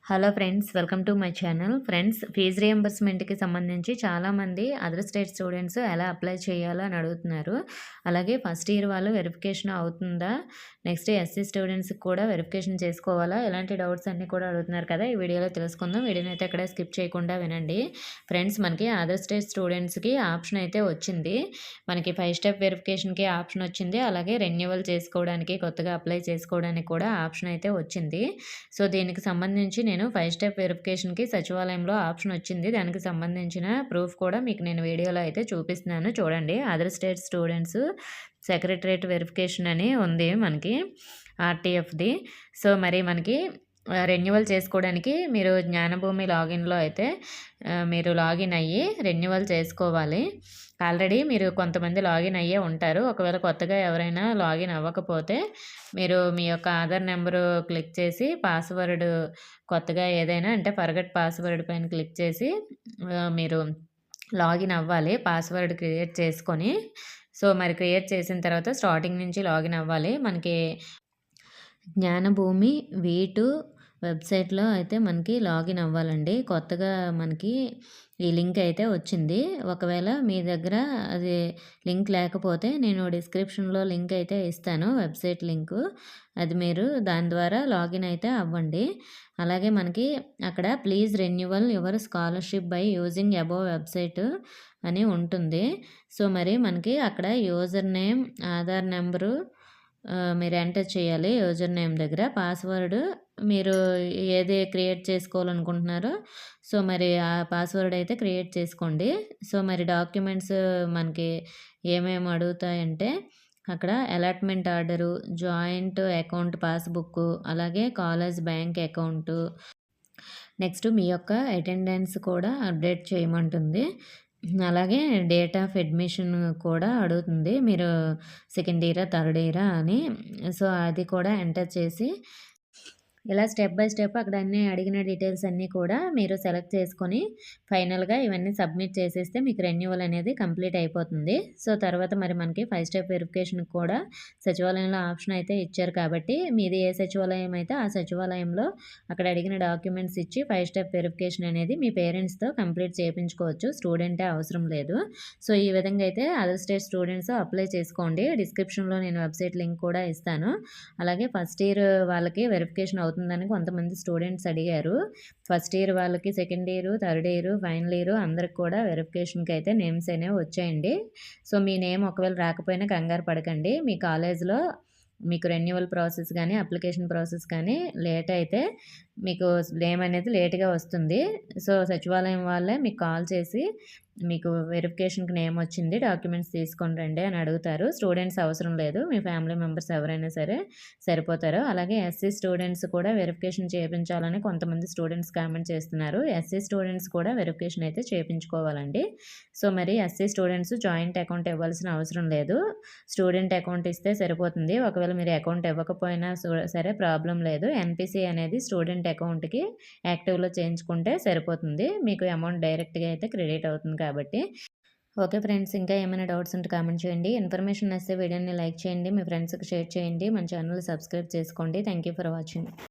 Hello friends, welcome to my channel. Friends, fees రియంబర్స్మెంట్కి సంబంధించి చాలామంది అదర్ స్టేట్ స్టూడెంట్స్ ఎలా అప్లై చేయాలో అని అడుగుతున్నారు. అలాగే ఫస్ట్ ఇయర్ వాళ్ళు వెరిఫికేషన్ అవుతుందా, నెక్స్ట్ ఎస్సీ స్టూడెంట్స్కి కూడా వెరిఫికేషన్ చేసుకోవాలా, ఇలాంటి డౌట్స్ అన్నీ కూడా అడుగుతున్నారు కదా. ఈ వీడియోలో తెలుసుకుందాం. వీడియోని అయితే ఎక్కడ స్కిప్ చేయకుండా వినండి. ఫ్రెండ్స్, మనకి అదర్ స్టేట్ స్టూడెంట్స్కి ఆప్షన్ అయితే వచ్చింది. మనకి 5 స్టెప్ వెరిఫికేషన్కి ఆప్షన్ వచ్చింది. అలాగే రెన్యువల్ చేసుకోవడానికి, కొత్తగా అప్లై చేసుకోవడానికి కూడా ఆప్షన్ అయితే వచ్చింది. సో దీనికి సంబంధించి నేను 5 స్టెప్ వెరిఫికేషన్‌కి సచివాలయంలో ఆప్షన్ వచ్చింది. దానికి సంబంధించిన ప్రూఫ్ కూడా మీకు నేను వీడియోలో అయితే చూపిస్తున్నాను చూడండి. Other state students secretariat verification అని ఉంది మనకి ఆర్‌టీఎఫ్‌ది. సో మరి మనకి రెన్యువల్ చేసుకోవడానికి మీరు జ్ఞానభూమి లాగిన్‌లో అయితే మీరు లాగిన్ అయ్యి రెన్యువల్ చేసుకోవాలి. ఆల్రెడీ మీరు కొంతమంది లాగిన్ అయ్యే ఉంటారు. ఒకవేళ కొత్తగా ఎవరైనా లాగిన్ అవ్వకపోతే మీరు మీ యొక్క ఆధార్ నెంబరు క్లిక్ చేసి పాస్వర్డ్ కొత్తగా ఏదైనా అంటే ఫర్గట్ పాస్వర్డ్ పైన క్లిక్ చేసి మీరు లాగిన్ అవ్వాలి. పాస్వర్డ్ క్రియేట్ చేసుకొని. సో మరి క్రియేట్ చేసిన తర్వాత స్టార్టింగ్ నుంచి లాగిన్ అవ్వాలి. మనకి జ్ఞానభూమి V2 వెబ్సైట్లో అయితే మనకి లాగిన్ అవ్వాలండి. కొత్తగా మనకి ఈ లింక్ అయితే వచ్చింది. ఒకవేళ మీ దగ్గర అది లింక్ లేకపోతే నేను డిస్క్రిప్షన్లో లింక్ అయితే ఇస్తాను, వెబ్సైట్ లింకు. అది మీరు దాని ద్వారా లాగిన్ అయితే అవ్వండి. అలాగే మనకి అక్కడ please renewal your scholarship by using above website అని ఉంటుంది. సో మరి మనకి అక్కడ యూజర్ నేమ్, ఆధార్ నెంబరు మీరు ఎంటర్ చేయాలి. యూజర్ నేమ్ దగ్గర పాస్వర్డ్ మీరు ఏది క్రియేట్ చేసుకోవాలనుకుంటున్నారో సో మరి ఆ పాస్వర్డ్ అయితే క్రియేట్ చేసుకోండి. సో మరి డాక్యుమెంట్స్ మనకి ఏమేమి అడుగుతాయంటే అక్కడ allotment order, joint account passbook, అలాగే కాలేజ్ బ్యాంక్ అకౌంటు, నెక్స్ట్ మీ యొక్క అటెండెన్స్ కూడా అప్డేట్ చేయమంటుంది. అలాగే డేట్ ఆఫ్ అడ్మిషన్ కూడా అడుగుతుంది. మీరు సెకండ్ ఇయరా, థర్డ్ ఇయరా అని. సో అది కూడా ఎంటర్ చేసి ఇలా స్టెప్ బై స్టెప్ అక్కడ అన్నీ అడిగిన డీటెయిల్స్ అన్నీ కూడా మీరు సెలెక్ట్ చేసుకొని ఫైనల్గా ఇవన్నీ సబ్మిట్ చేసేస్తే మీకు రెన్యువల్ అనేది కంప్లీట్ అయిపోతుంది. సో తర్వాత మరి మనకి 5 స్టెప్ వెరిఫికేషన్ కూడా సచివాలయంలో ఆప్షన్ అయితే ఇచ్చారు కాబట్టి మీది ఏ సచివాలయం అయితే ఆ సచివాలయంలో అక్కడ అడిగిన డాక్యుమెంట్స్ ఇచ్చి 5 స్టెప్ వెరిఫికేషన్ అనేది మీ పేరెంట్స్తో కంప్లీట్ చేయించుకోవచ్చు. స్టూడెంటే అవసరం లేదు. సో ఈ విధంగా అయితే అదర్ స్టేట్ స్టూడెంట్స్ అప్లై చేసుకోండి. డిస్క్రిప్షన్లో నేను వెబ్సైట్ లింక్ కూడా ఇస్తాను. అలాగే ఫస్ట్ ఇయర్ వాళ్ళకి వెరిఫికేషన్ అవుతుందని కొంతమంది స్టూడెంట్స్ అడిగారు. ఫస్ట్ ఇయర్ వాళ్ళకి, second year, third year, final year అందరికి కూడా వెరిఫికేషన్కి అయితే నేమ్స్ అనేవి వచ్చాయండి. సో మీ నేమ్ ఒకవేళ రాకపోయినా కంగారు పడకండి. మీ కాలేజ్లో మీకు రెన్యువల్ ప్రాసెస్ కానీ, అప్లికేషన్ ప్రాసెస్ కానీ లేట్ అయితే మీకు నేమ్ అనేది లేట్గా వస్తుంది. సో సచివాలయం వాళ్ళే మీకు కాల్ చేసి మీకు వెరిఫికేషన్కి నేమ్ వచ్చింది, డాక్యుమెంట్స్ తీసుకొని రండి అని అడుగుతారు. స్టూడెంట్స్ అవసరం లేదు, మీ ఫ్యామిలీ మెంబర్స్ ఎవరైనా సరే సరిపోతారు. అలాగే ఎస్సీ స్టూడెంట్స్ కూడా వెరిఫికేషన్ చేయించాలని కొంతమంది స్టూడెంట్స్ కామెంట్ చేస్తున్నారు. ఎస్సీ స్టూడెంట్స్ కూడా వెరిఫికేషన్ అయితే చేయించుకోవాలండి. సో మరి ఎస్సీ స్టూడెంట్స్ జాయింట్ అకౌంట్ ఇవ్వాల్సిన అవసరం లేదు. స్టూడెంట్ అకౌంట్ ఇస్తే సరిపోతుంది. ఒకవేళ మీరు అకౌంట్ ఇవ్వకపోయినా సరే ప్రాబ్లం లేదు. ఎన్పిసి అనేది స్టూడెంట్ అకౌంట్కి యాక్టివ్లో చేయించుకుంటే సరిపోతుంది. మీకు అమౌంట్ డైరెక్ట్గా అయితే క్రెడిట్ అవుతుంది కాబట్టి. ఓకే ఫ్రెండ్స్, ఇంకా ఏమైనా డౌట్స్ ఉంటే కామెంట్ చేయండి. ఇన్ఫర్మేషన్ నచ్చితే వీడియోని లైక్ చేయండి, మీ ఫ్రెండ్స్కి షేర్ చేయండి, మన ఛానల్ సబ్స్క్రైబ్ చేసుకోండి. Thank you for watching.